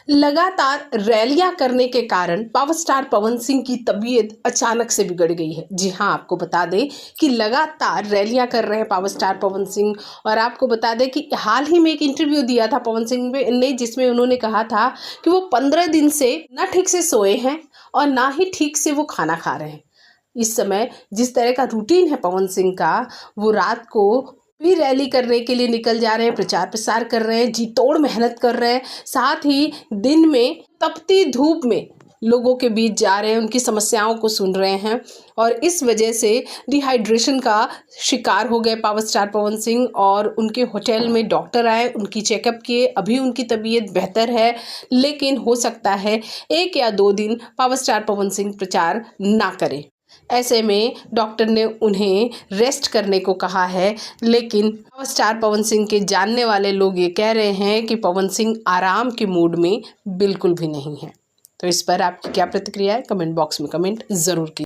लगातार रैलियां करने के कारण पावर स्टार पवन सिंह की तबीयत अचानक से बिगड़ गई है। जी हाँ, आपको बता दें कि लगातार रैलियां कर रहे हैं पावर स्टार पवन सिंह। और आपको बता दें कि हाल ही में एक इंटरव्यू दिया था पवन सिंह ने, जिसमें उन्होंने कहा था कि वो 15 दिन से ना ठीक से सोए हैं और ना ही ठीक से वो खाना खा रहे हैं। इस समय जिस तरह का रूटीन है पवन सिंह का, वो रात को भी रैली करने के लिए निकल जा रहे हैं, प्रचार प्रसार कर रहे हैं, जी तोड़ मेहनत कर रहे हैं, साथ ही दिन में तपती धूप में लोगों के बीच जा रहे हैं, उनकी समस्याओं को सुन रहे हैं। और इस वजह से डिहाइड्रेशन का शिकार हो गए पावर स्टार पवन सिंह। और उनके होटल में डॉक्टर आए, उनकी चेकअप किए, अभी उनकी तबीयत बेहतर है, लेकिन हो सकता है 1 या 2 दिन पावर स्टार पवन सिंह प्रचार ना करें। ऐसे में डॉक्टर ने उन्हें रेस्ट करने को कहा है, लेकिन पावर स्टार पवन सिंह के जानने वाले लोग ये कह रहे हैं कि पवन सिंह आराम के मूड में बिल्कुल भी नहीं है। तो इस पर आपकी क्या प्रतिक्रिया है? कमेंट बॉक्स में कमेंट ज़रूर कीजिए।